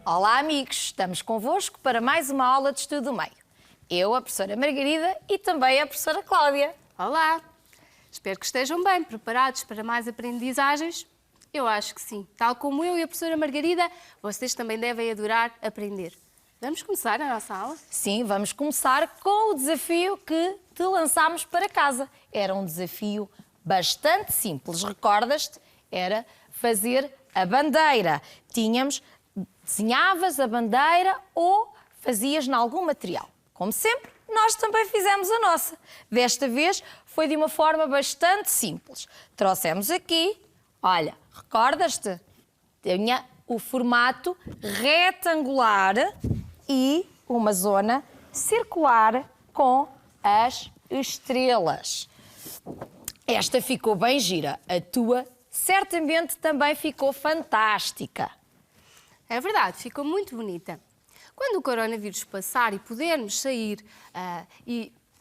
Olá amigos, estamos convosco para mais uma aula de estudo do meio. Eu, a professora Margarida e também a professora Cláudia. Olá! Espero que estejam bem preparados para mais aprendizagens. Eu acho que sim. Tal como eu e a professora Margarida, vocês também devem adorar aprender. Vamos começar a nossa aula? Sim, vamos começar com o desafio que te lançámos para casa. Era um desafio bastante simples, recordas-te? Era fazer a bandeira. Desenhavas a bandeira ou fazias em algum material. Como sempre, nós também fizemos a nossa. Desta vez foi de uma forma bastante simples. Trouxemos aqui, olha, recordas-te? Tinha o formato retangular e uma zona circular com as estrelas. Esta ficou bem gira. A tua certamente também ficou fantástica. É verdade, ficou muito bonita. Quando o coronavírus passar e pudermos sair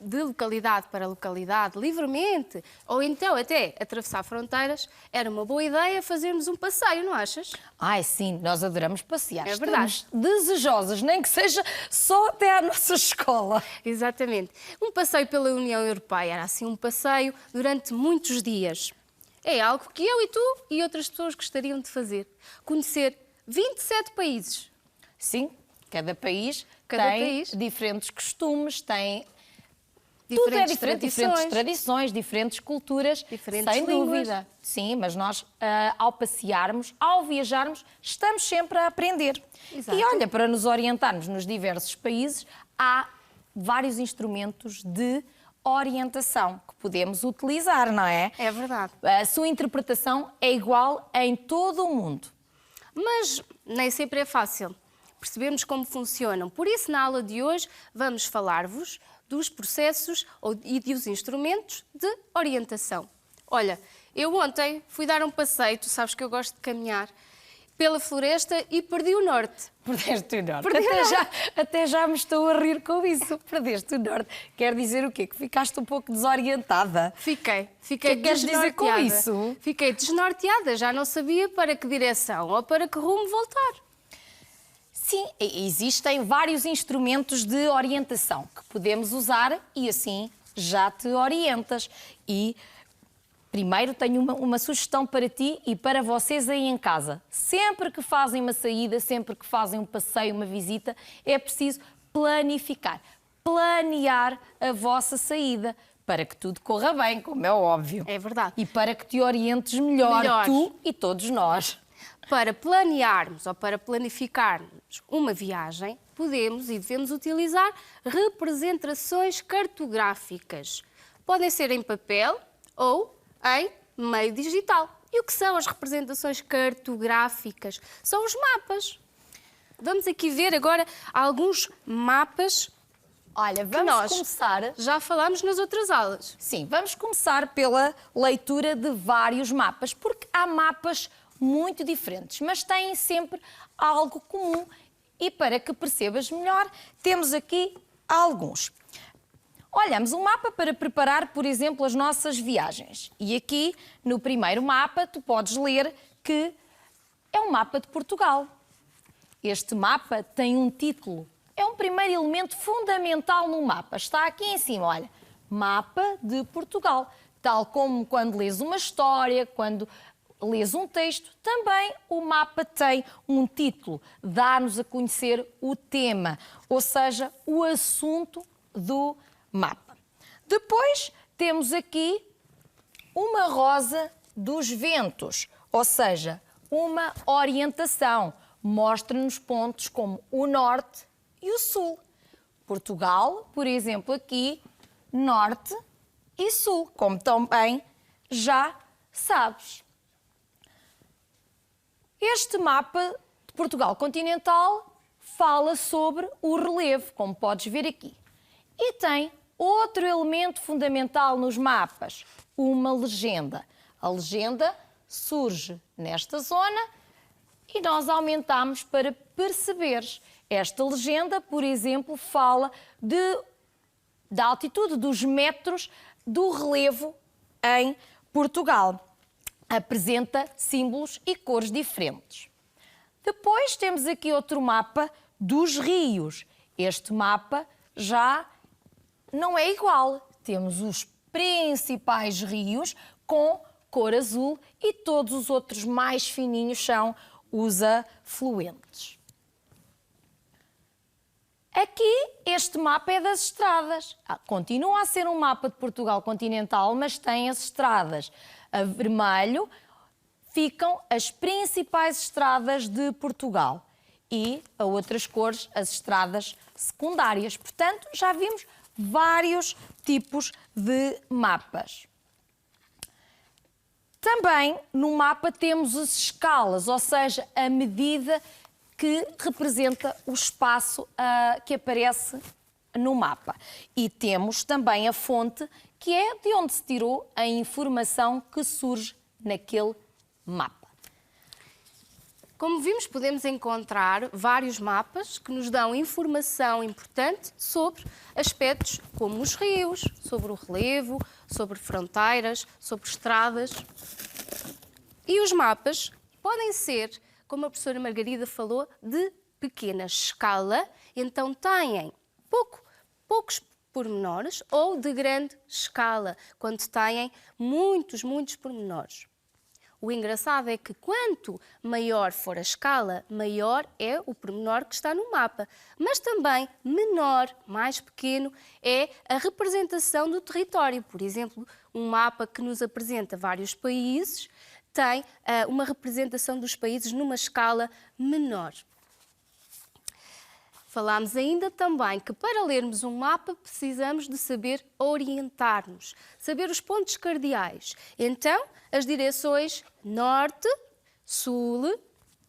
de localidade para localidade livremente, ou então até atravessar fronteiras, era uma boa ideia fazermos um passeio, não achas? Ai, sim, nós adoramos passear. É verdade. Estamos desejosas, nem que seja só até à nossa escola. Exatamente. Um passeio pela União Europeia era assim um passeio durante muitos dias. É algo que eu e tu e outras pessoas gostariam de fazer. Conhecer 27 países. Sim, cada país tem diferentes costumes, tem... Tudo é diferente, diferentes tradições, diferentes culturas, diferentes sem línguas. dúvida. Sim, mas nós, ao passearmos, ao viajarmos, estamos sempre a aprender. Exato. E olha, para nos orientarmos nos diversos países, há vários instrumentos de orientação que podemos utilizar, não é? É verdade. A sua interpretação é igual em todo o mundo. Mas nem sempre é fácil percebermos como funcionam. Por isso, na aula de hoje, vamos falar-vos dos processos e dos instrumentos de orientação. Olha, eu ontem fui dar um passeio, tu sabes que eu gosto de caminhar, pela floresta e perdi o norte. Perdeste o norte. Perdi o norte. Até já me estou a rir com isso. Perdeste o norte. Quer dizer o quê? Que ficaste um pouco desorientada. Fiquei que queres dizer com desnorteada. isso? Fiquei desnorteada, já não sabia para que direção ou para que rumo voltar. Sim, existem vários instrumentos de orientação que podemos usar e assim já te orientas. E primeiro tenho uma sugestão para ti e para vocês aí em casa. Sempre que fazem uma saída, sempre que fazem um passeio, uma visita, é preciso planificar, planear a vossa saída para que tudo corra bem, como é óbvio. É verdade. E para que te orientes melhor, tu e todos nós. Para planearmos ou para planificarmos uma viagem, podemos e devemos utilizar representações cartográficas. Podem ser em papel ou em meio digital. E o que são as representações cartográficas? São os mapas. Vamos aqui ver agora alguns mapas. Olha, vamos começar... Já falámos nas outras aulas. Sim, vamos começar pela leitura de vários mapas, porque há mapas muito diferentes, mas têm sempre algo comum. E para que percebas melhor, temos aqui alguns. Olhamos um mapa para preparar, por exemplo, as nossas viagens. E aqui, no primeiro mapa, tu podes ler que é um mapa de Portugal. Este mapa tem um título. É um primeiro elemento fundamental no mapa. Está aqui em cima, olha. Mapa de Portugal. Tal como quando lês uma história, quando lês um texto, também o mapa tem um título. Dá-nos a conhecer o tema, ou seja, o assunto do mapa. Depois temos aqui uma rosa dos ventos, ou seja, uma orientação. Mostra-nos pontos como o norte e o sul. Portugal, por exemplo, aqui, norte e sul, como também já sabes. Este mapa de Portugal continental fala sobre o relevo, como podes ver aqui. E tem outro elemento fundamental nos mapas, uma legenda. A legenda surge nesta zona e nós aumentamos para perceberes. Esta legenda, por exemplo, fala da altitude dos metros do relevo em Portugal. Apresenta símbolos e cores diferentes. Depois temos aqui outro mapa dos rios. Este mapa já não é igual. Temos os principais rios com cor azul e todos os outros mais fininhos são os afluentes. Aqui, este mapa é das estradas. Continua a ser um mapa de Portugal continental, mas tem as estradas. A vermelho ficam as principais estradas de Portugal e a outras cores as estradas secundárias. Portanto, já vimos vários tipos de mapas. Também no mapa temos as escalas, ou seja, a medida que representa o espaço que aparece no mapa. E temos também a fonte, que é de onde se tirou a informação que surge naquele mapa. Como vimos, podemos encontrar vários mapas que nos dão informação importante sobre aspectos como os rios, sobre o relevo, sobre fronteiras, sobre estradas. E os mapas podem ser, como a professora Margarida falou, de pequena escala, então têm poucos pormenores, ou de grande escala, quando têm muitos pormenores. O engraçado é que quanto maior for a escala, maior é o pormenor que está no mapa. Mas também menor, mais pequeno, é a representação do território. Por exemplo, um mapa que nos apresenta vários países tem uma representação dos países numa escala menor. Falámos ainda também que para lermos um mapa precisamos de saber orientar-nos, saber os pontos cardeais. Então, as direções norte, sul,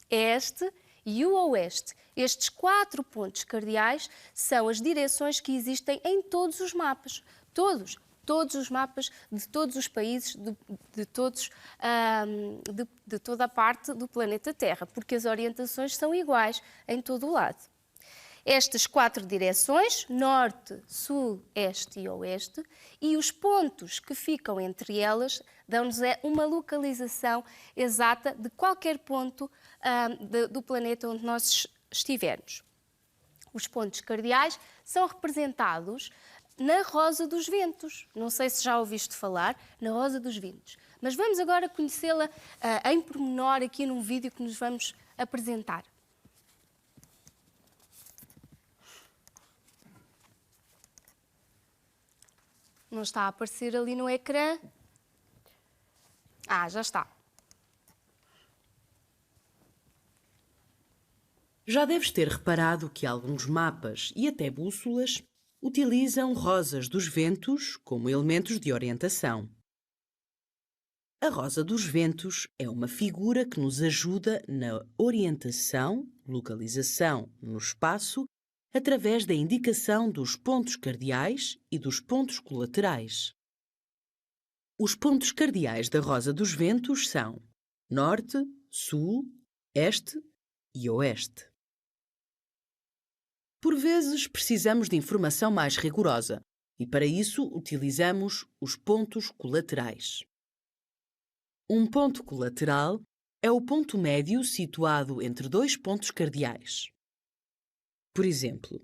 este e o oeste. Estes 4 pontos cardeais são as direções que existem em todos os mapas. Todos os mapas de todos os países, de toda a parte do planeta Terra, porque as orientações são iguais em todo o lado. Estas 4 direções, norte, sul, este e oeste, e os pontos que ficam entre elas dão-nos uma localização exata de qualquer ponto do planeta onde nós estivermos. Os pontos cardeais são representados na Rosa dos Ventos. Não sei se já ouviste falar na Rosa dos Ventos, mas vamos agora conhecê-la em pormenor aqui num vídeo que nos vamos apresentar. Não está a aparecer ali no ecrã? Já está. Já deves ter reparado que alguns mapas e até bússolas utilizam rosas dos ventos como elementos de orientação. A rosa dos ventos é uma figura que nos ajuda na orientação, localização no espaço, através da indicação dos pontos cardeais e dos pontos colaterais. Os pontos cardeais da Rosa dos Ventos são norte, sul, este e oeste. Por vezes precisamos de informação mais rigorosa e para isso utilizamos os pontos colaterais. Um ponto colateral é o ponto médio situado entre 2 pontos cardeais. Por exemplo,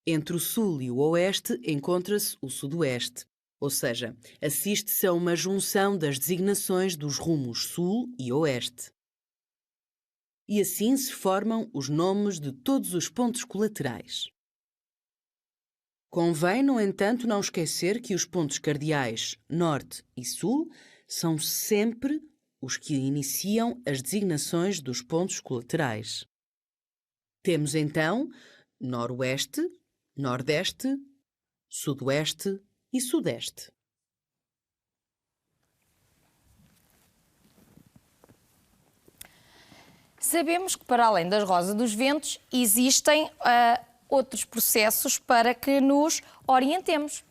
entre o sul e o oeste encontra-se o sudoeste, ou seja, assiste-se a uma junção das designações dos rumos sul e oeste. E assim se formam os nomes de todos os pontos colaterais. Convém, no entanto, não esquecer que os pontos cardeais norte e sul são sempre os que iniciam as designações dos pontos colaterais. Temos então noroeste, nordeste, sudoeste e sudeste. Sabemos que, para além das Rosas dos Ventos, existem outros processos para que nos orientemos.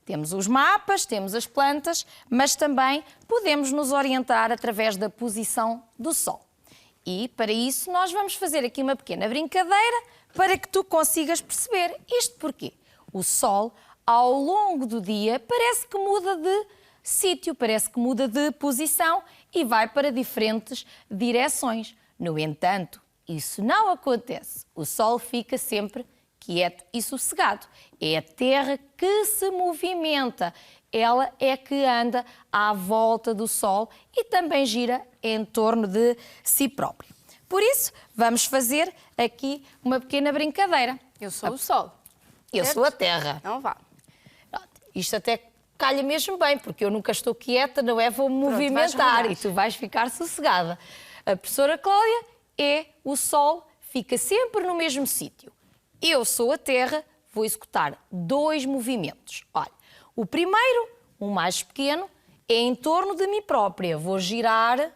Temos os mapas, temos as plantas, mas também podemos nos orientar através da posição do Sol. E, para isso, nós vamos fazer aqui uma pequena brincadeira para que tu consigas perceber. Isto porquê? O Sol, ao longo do dia, parece que muda de sítio, parece que muda de posição e vai para diferentes direções. No entanto, Isso não acontece. O Sol fica sempre quieto e sossegado. É a Terra que se movimenta. Ela é que anda à volta do Sol e também gira em torno de si próprio. Por isso, vamos fazer aqui uma pequena brincadeira. Eu sou o Sol. Eu certo? sou a Terra. Não vá. Isto até calha mesmo bem, porque eu nunca estou quieta, não é? Vou-me movimentar e tu vais ficar sossegada. A professora Cláudia é o Sol, fica sempre no mesmo sítio. Eu sou a Terra, vou executar 2 movimentos. Olha, o primeiro, o mais pequeno, é em torno de mim própria. Vou girar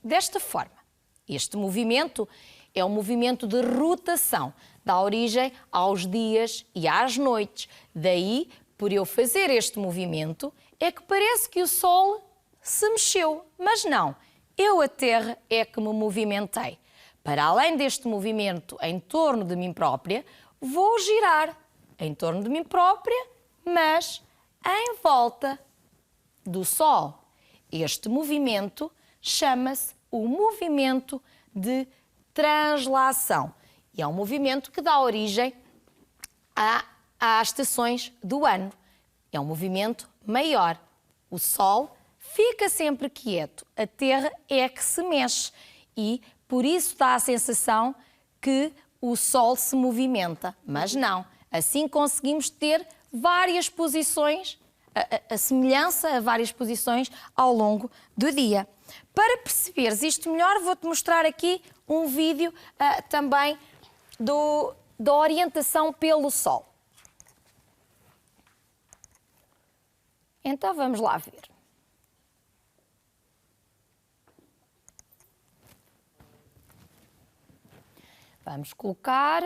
desta forma. Este movimento é um movimento de rotação. Dá origem aos dias e às noites. Daí, por eu fazer este movimento, é que parece que o Sol se mexeu. Mas não, eu, a Terra, é que me movimentei. Para além deste movimento em torno de mim própria, vou girar em torno de mim própria, mas em volta do Sol. Este movimento chama-se o movimento de translação. E é um movimento que dá origem às estações do ano. É um movimento maior. O Sol fica sempre quieto, a Terra é que se mexe e por isso dá a sensação que o Sol se movimenta. Mas não, assim conseguimos ter várias posições, a semelhança a várias posições ao longo do dia. Para perceberes isto melhor, vou-te mostrar aqui um vídeo também da orientação pelo Sol. Então vamos lá ver. Vamos colocar...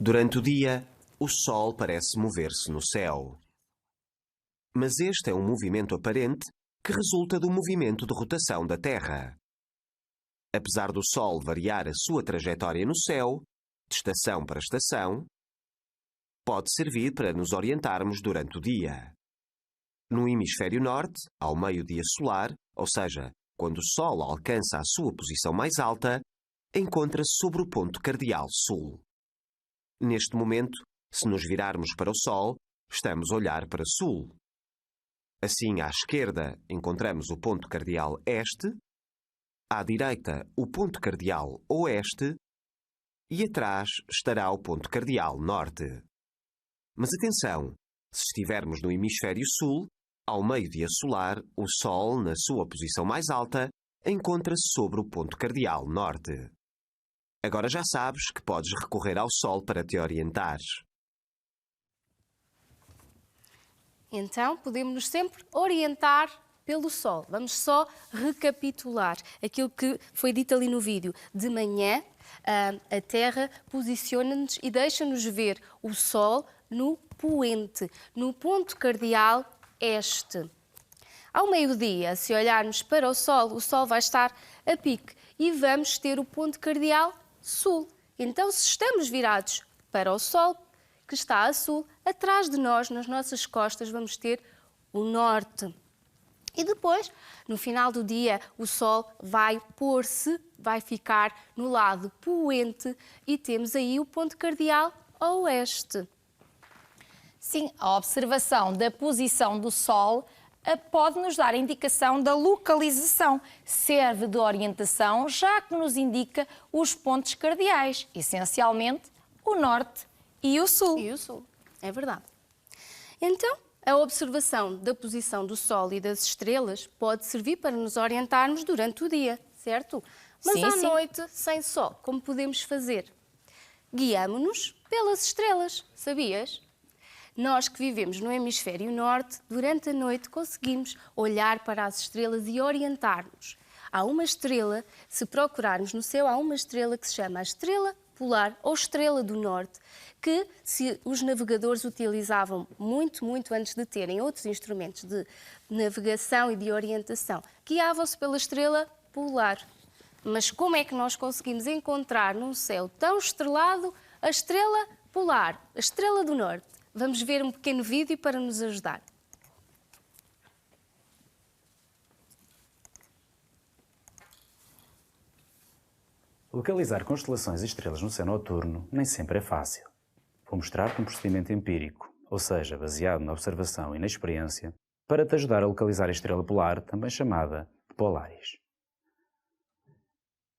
Durante o dia, o Sol parece mover-se no céu. Mas este é um movimento aparente que resulta do movimento de rotação da Terra. Apesar do Sol variar a sua trajetória no céu, de estação para estação, pode servir para nos orientarmos durante o dia. No hemisfério norte, ao meio-dia solar, ou seja, quando o Sol alcança a sua posição mais alta, encontra-se sobre o ponto cardeal sul. Neste momento, se nos virarmos para o Sol, estamos a olhar para sul. Assim, à esquerda, encontramos o ponto cardeal este, à direita, o ponto cardeal oeste e atrás estará o ponto cardeal norte. Mas atenção, se estivermos no hemisfério sul, ao meio-dia solar, o Sol, na sua posição mais alta, encontra-se sobre o ponto cardeal norte. Agora já sabes que podes recorrer ao Sol para te orientares. Então, podemos-nos sempre orientar pelo Sol. Vamos só recapitular aquilo que foi dito ali no vídeo. De manhã, a Terra posiciona-nos e deixa-nos ver o Sol no poente, no ponto cardeal este. Ao meio-dia, se olharmos para o Sol vai estar a pique e vamos ter o ponto cardeal sul. Então, se estamos virados para o Sol, que está a sul, atrás de nós, nas nossas costas, vamos ter o norte. E depois, no final do dia, o Sol vai pôr-se, vai ficar no lado poente e temos aí o ponto cardeal oeste. Sim, a observação da posição do Sol pode nos dar a indicação da localização. Serve de orientação, já que nos indica os pontos cardeais, essencialmente o norte e o sul. E o sul, é verdade. Então, a observação da posição do Sol e das estrelas pode servir para nos orientarmos durante o dia, certo? Mas Sim, à sim. noite, sem Sol, como podemos fazer? Guiamo-nos pelas estrelas, sabias? Nós que vivemos no hemisfério norte, durante a noite conseguimos olhar para as estrelas e orientar-nos. Há uma estrela, se procurarmos no céu, há uma estrela que se chama a estrela polar ou estrela do norte, que se os navegadores utilizavam muito antes de terem outros instrumentos de navegação e de orientação, guiavam-se pela estrela polar. Mas como é que nós conseguimos encontrar num céu tão estrelado a estrela polar, a estrela do norte? Vamos ver um pequeno vídeo para nos ajudar. Localizar constelações e estrelas no céu noturno nem sempre é fácil. Vou mostrar-te um procedimento empírico, ou seja, baseado na observação e na experiência, para te ajudar a localizar a estrela polar, também chamada de Polaris.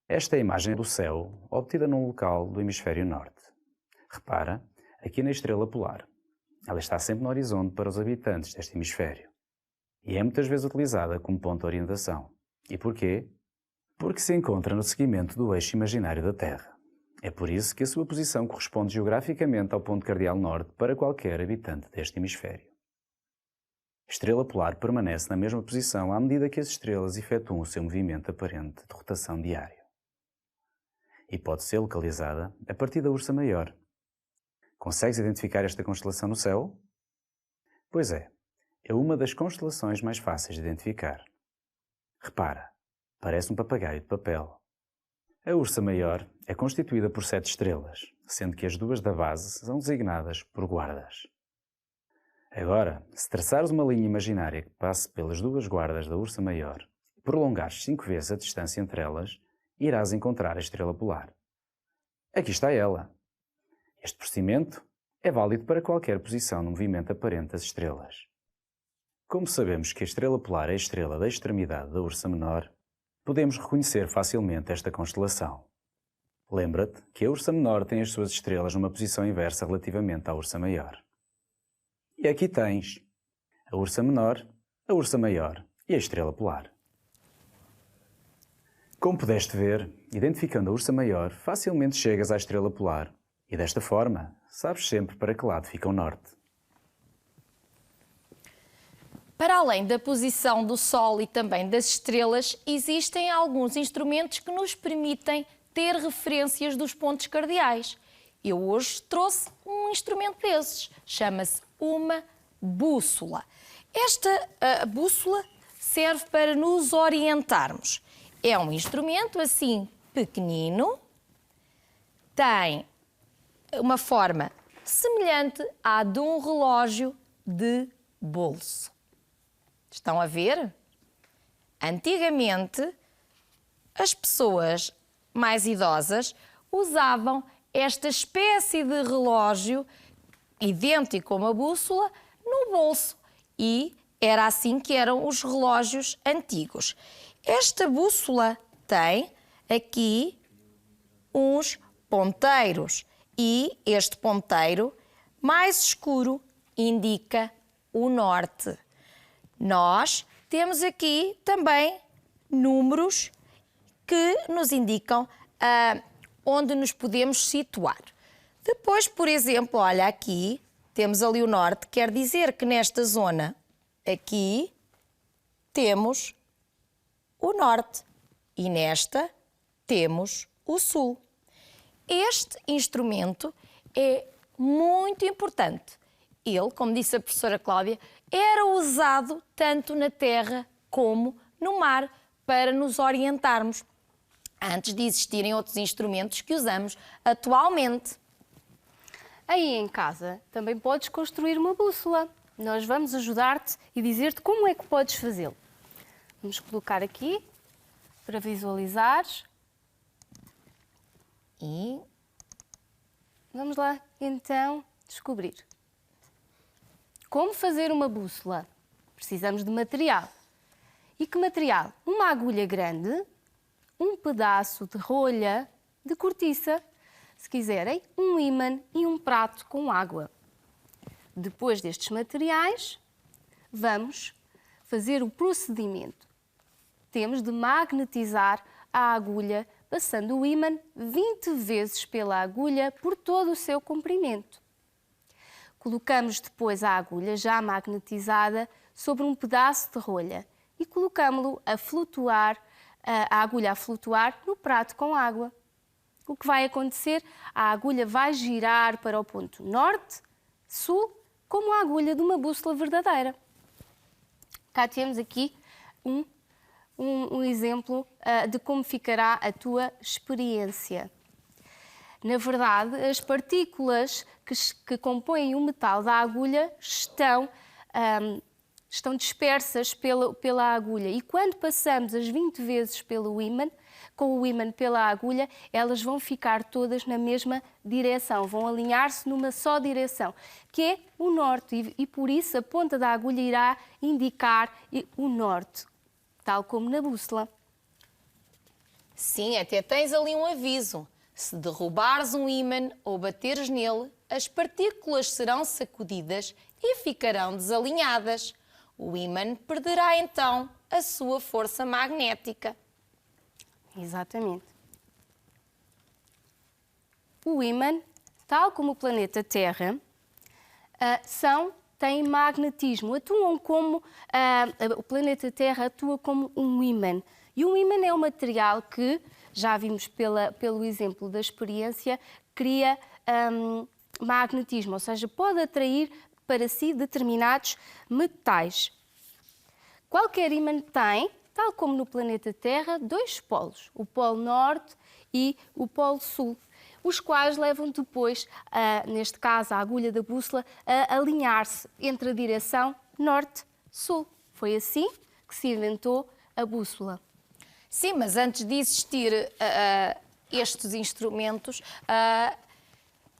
Esta é a imagem do céu, obtida num local do hemisfério norte. Repara, aqui na estrela polar. Ela está sempre no horizonte para os habitantes deste hemisfério. E é muitas vezes utilizada como ponto de orientação. E porquê? Porque se encontra no seguimento do eixo imaginário da Terra. É por isso que a sua posição corresponde geograficamente ao ponto cardeal norte para qualquer habitante deste hemisfério. A estrela polar permanece na mesma posição à medida que as estrelas efetuam o seu movimento aparente de rotação diário. E pode ser localizada a partir da Ursa Maior. Consegues identificar esta constelação no céu? Pois é uma das constelações mais fáceis de identificar. Repara, parece um papagaio de papel. A Ursa Maior é constituída por 7 estrelas, sendo que as 2 da base são designadas por guardas. Agora, se traçares uma linha imaginária que passe pelas 2 guardas da Ursa Maior e prolongares 5 vezes a distância entre elas, irás encontrar a estrela polar. Aqui está ela. Este procedimento é válido para qualquer posição no movimento aparente das estrelas. Como sabemos que a estrela polar é a estrela da extremidade da Ursa Menor, podemos reconhecer facilmente esta constelação. Lembra-te que a Ursa Menor tem as suas estrelas numa posição inversa relativamente à Ursa Maior. E aqui tens a Ursa Menor, a Ursa Maior e a estrela polar. Como pudeste ver, identificando a Ursa Maior, facilmente chegas à estrela polar e desta forma sabes sempre para que lado fica o norte. Para além da posição do Sol e também das estrelas, existem alguns instrumentos que nos permitem ter referências dos pontos cardeais. Eu hoje trouxe um instrumento desses, chama-se uma bússola. Esta bússola serve para nos orientarmos. É um instrumento assim pequenino, tem uma forma semelhante à de um relógio de bolso. Estão a ver? Antigamente, as pessoas mais idosas usavam esta espécie de relógio, idêntico a uma bússola, no bolso. E era assim que eram os relógios antigos. Esta bússola tem aqui uns ponteiros e este ponteiro mais escuro indica o norte. Nós temos aqui também números que nos indicam onde nos podemos situar. Depois, por exemplo, olha aqui, temos ali o norte, quer dizer que nesta zona aqui temos o norte e nesta temos o sul. Este instrumento é muito importante. Ele, como disse a professora Cláudia, era usado tanto na terra como no mar para nos orientarmos, antes de existirem outros instrumentos que usamos atualmente. Aí em casa também podes construir uma bússola. Nós vamos ajudar-te e dizer-te como é que podes fazê-lo. Vamos colocar aqui para visualizares. E vamos lá então descobrir. Como fazer uma bússola? Precisamos de material. E que material? Uma agulha grande, um pedaço de rolha de cortiça, se quiserem, um ímã e um prato com água. Depois destes materiais, vamos fazer o procedimento. Temos de magnetizar a agulha, passando o ímã 20 vezes pela agulha por todo o seu comprimento. Colocamos depois a agulha já magnetizada sobre um pedaço de rolha e colocamos-lo a flutuar, a agulha a flutuar no prato com água. O que vai acontecer? A agulha vai girar para o ponto norte, sul, como a agulha de uma bússola verdadeira. Cá temos aqui um exemplo de como ficará a tua experiência. Na verdade, as partículas que compõem o metal da agulha estão estão dispersas pela agulha. E quando passamos as 20 vezes pelo ímã, com o ímã pela agulha, elas vão ficar todas na mesma direção, vão alinhar-se numa só direção, que é o norte. E por isso a ponta da agulha irá indicar o norte, tal como na bússola. Sim, até tens ali um aviso. Se derrubares um ímã ou bateres nele, as partículas serão sacudidas e ficarão desalinhadas. O ímã perderá então a sua força magnética. Exatamente. O ímã, tal como o planeta Terra, têm magnetismo, atuam como o planeta Terra atua como um ímã. E o ímã é um material que, já vimos pelo exemplo da experiência, cria magnetismo, ou seja, pode atrair para si determinados metais. Qualquer ímã tem, tal como no planeta Terra, dois polos, o polo norte e o polo sul, os quais levam depois, neste caso a agulha da bússola, a alinhar-se entre a direção norte-sul. Foi assim que se inventou a bússola. Sim, mas antes de existir estes instrumentos,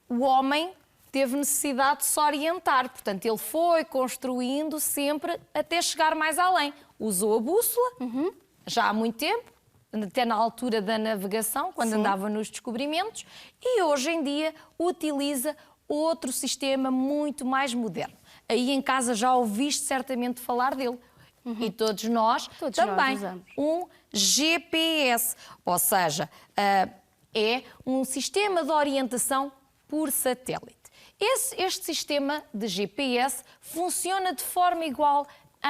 o homem teve necessidade de se orientar. Portanto, ele foi construindo sempre até chegar mais além. Usou a bússola, já há muito tempo, até na altura da navegação, quando andava nos descobrimentos, e hoje em dia utiliza outro sistema muito mais moderno. Aí em casa já ouviste certamente falar dele. E todos nós também. Usamos. Um GPS, ou seja, é um sistema de orientação por satélite. Este sistema de GPS funciona de forma igual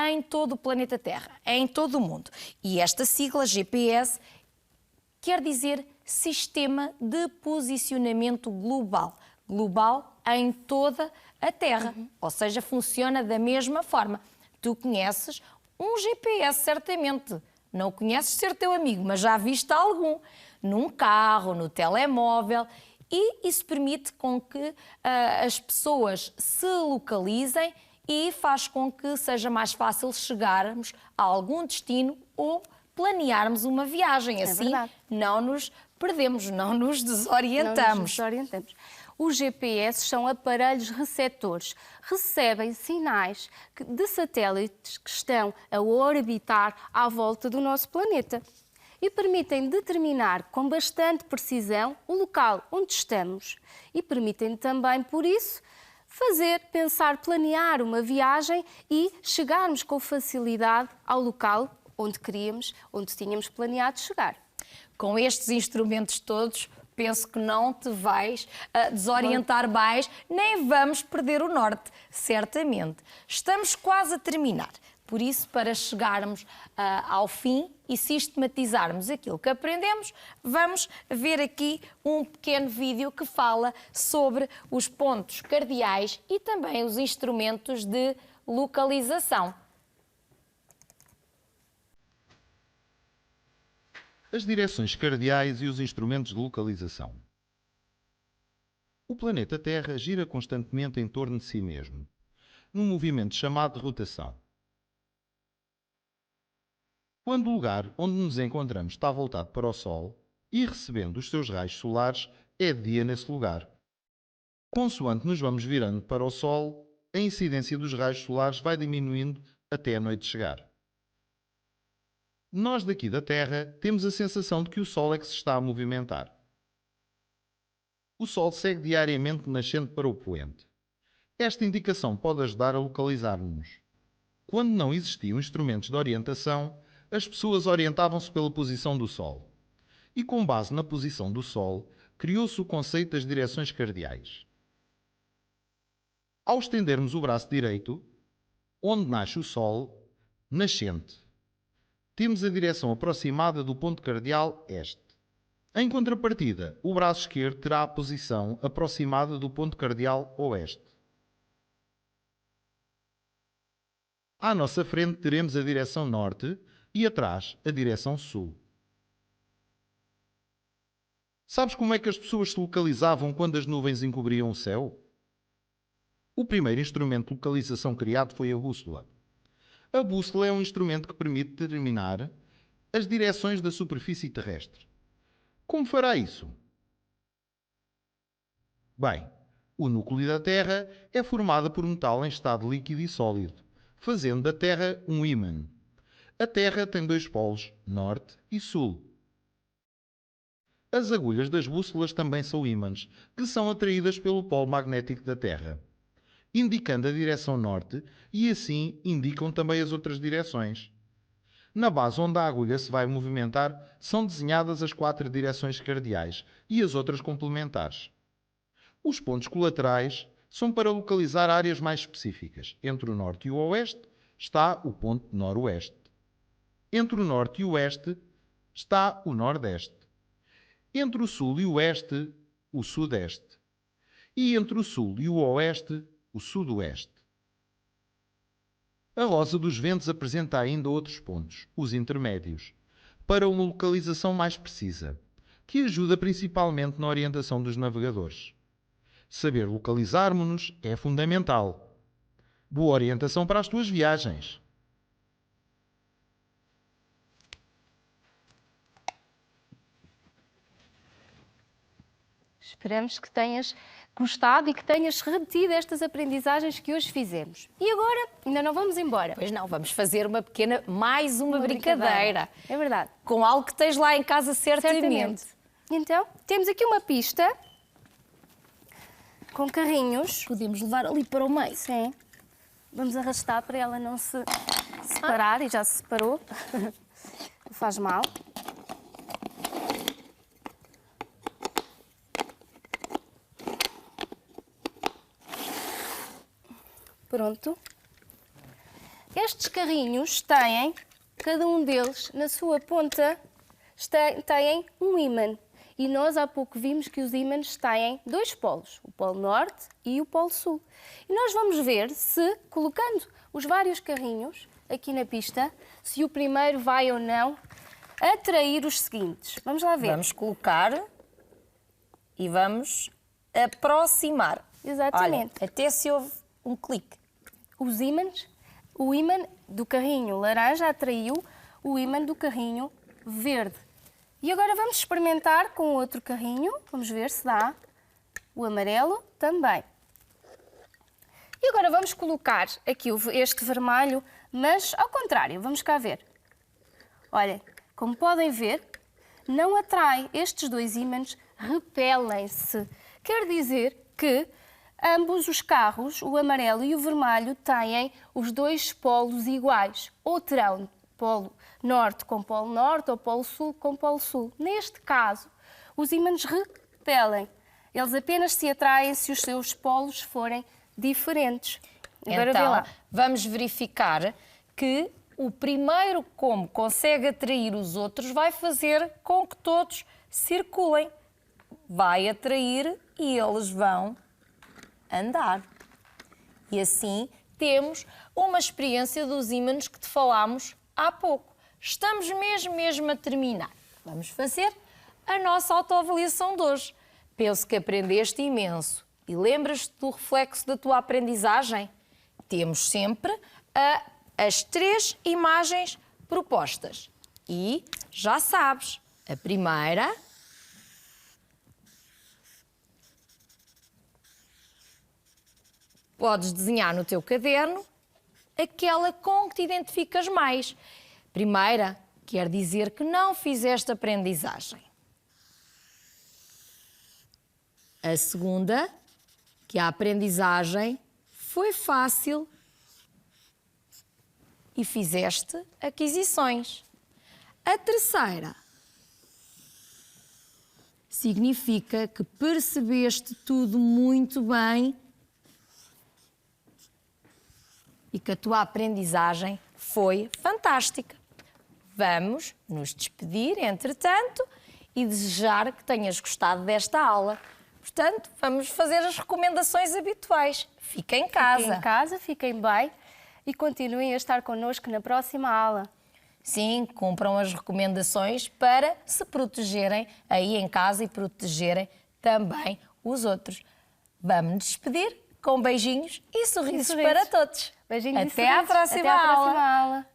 em todo o planeta Terra, em todo o mundo. E esta sigla GPS quer dizer Sistema de Posicionamento Global. Global em toda a Terra, ou seja, funciona da mesma forma. Tu conheces um GPS, certamente. Não conheces ser teu amigo, mas já viste algum. Num carro, no telemóvel. E isso permite com que as pessoas se localizem e faz com que seja mais fácil chegarmos a algum destino ou planearmos uma viagem. Assim, não nos perdemos, não nos desorientamos. Os GPS são aparelhos receptores. Recebem sinais de satélites que estão a orbitar à volta do nosso planeta e permitem determinar com bastante precisão o local onde estamos e permitem também, por isso, pensar, planear uma viagem e chegarmos com facilidade ao local onde tínhamos planeado chegar. Com estes instrumentos todos, penso que não te vais desorientar mais, nem vamos perder o norte, certamente. Estamos quase a terminar. Por isso, para chegarmos ao fim e sistematizarmos aquilo que aprendemos, vamos ver aqui um pequeno vídeo que fala sobre os pontos cardeais e também os instrumentos de localização. As direções cardeais e os instrumentos de localização. O planeta Terra gira constantemente em torno de si mesmo, num movimento chamado de rotação. Quando o lugar onde nos encontramos está voltado para o Sol e recebendo os seus raios solares, é dia nesse lugar. Consoante nos vamos virando para o Sol, a incidência dos raios solares vai diminuindo até a noite chegar. Nós daqui da Terra temos a sensação de que o Sol é que se está a movimentar. O Sol segue diariamente de nascente para o poente. Esta indicação pode ajudar a localizar-nos. Quando não existiam instrumentos de orientação, as pessoas orientavam-se pela posição do Sol. E com base na posição do Sol, criou-se o conceito das direções cardeais. Ao estendermos o braço direito, onde nasce o Sol, nascente, temos a direção aproximada do ponto cardeal este. Em contrapartida, o braço esquerdo terá a posição aproximada do ponto cardeal oeste. À nossa frente teremos a direção norte e atrás a direção sul. Sabes como é que as pessoas se localizavam quando as nuvens encobriam o céu? O primeiro instrumento de localização criado foi a bússola. A bússola é um instrumento que permite determinar as direções da superfície terrestre. Como fará isso? Bem, o núcleo da Terra é formado por metal em estado líquido e sólido, fazendo da Terra um ímã. A Terra tem dois polos, norte e sul. As agulhas das bússolas também são ímãs, que são atraídas pelo polo magnético da Terra, indicando a direção norte e assim indicam também as outras direções. Na base onde a agulha se vai movimentar são desenhadas as 4 direções cardeais e as outras complementares. Os pontos colaterais são para localizar áreas mais específicas. Entre o norte e o oeste está o ponto noroeste. Entre o norte e o oeste está o nordeste. Entre o sul e o oeste, o sudeste. E entre o sul e o oeste, o sudoeste. A rosa dos ventos apresenta ainda outros pontos, os intermédios, para uma localização mais precisa, que ajuda principalmente na orientação dos navegadores. Saber localizarmos-nos é fundamental. Boa orientação para as tuas viagens. Esperamos que tenhas gostado e que tenhas retido estas aprendizagens que hoje fizemos. E agora, ainda não vamos embora. Pois não, vamos fazer mais uma brincadeira. É verdade. Com algo que tens lá em casa certamente. Então, temos aqui uma pista com carrinhos. Podemos levar ali para o meio. Sim. Vamos arrastar para ela não se separar e já se separou. Não faz mal. Pronto. Estes carrinhos têm, cada um deles, na sua ponta, têm um ímã. E nós há pouco vimos que os ímãs têm 2 polos, o polo norte e o polo sul. E nós vamos ver se, colocando os vários carrinhos aqui na pista, se o primeiro vai ou não atrair os seguintes. Vamos lá ver. Vamos colocar e vamos aproximar. Exatamente. Olha, até se houve um clique. Os ímãs, o ímã do carrinho laranja atraiu o ímã do carrinho verde. E agora vamos experimentar com outro carrinho. Vamos ver se dá. O amarelo também. E agora vamos colocar aqui este vermelho, mas ao contrário. Vamos cá ver. Olha, como podem ver, não atrai. Estes 2 ímãs repelem-se. Quer dizer que ambos os carros, o amarelo e o vermelho, têm os 2 polos iguais. Ou terão polo norte com polo norte ou polo sul com polo sul. Neste caso, os ímãs repelem. Eles apenas se atraem se os seus polos forem diferentes. Agora vê Então, lá. vamos verificar que o primeiro, como consegue atrair os outros, vai fazer com que todos circulem. Vai atrair e eles vão andar. E assim temos uma experiência dos ímãs que te falámos há pouco. Estamos mesmo a terminar. Vamos fazer a nossa autoavaliação de hoje. Penso que aprendeste imenso. E lembras-te do reflexo da tua aprendizagem? Temos sempre as 3 imagens propostas. E já sabes, a primeira... Podes desenhar no teu caderno aquela com que te identificas mais. Primeira, quer dizer que não fizeste aprendizagem. A segunda, que a aprendizagem foi fácil e fizeste aquisições. A terceira, significa que percebeste tudo muito bem e que a tua aprendizagem foi fantástica. Vamos nos despedir, entretanto, e desejar que tenhas gostado desta aula. Portanto, vamos fazer as recomendações habituais. Fiquem em casa. Fiquem em casa, fiquem bem e continuem a estar connosco na próxima aula. Sim, cumpram as recomendações para se protegerem aí em casa e protegerem também os outros. Vamos nos despedir com beijinhos e sorrisos para todos. Beijinhos e Até à sorrisos. próxima Até à aula. próxima aula.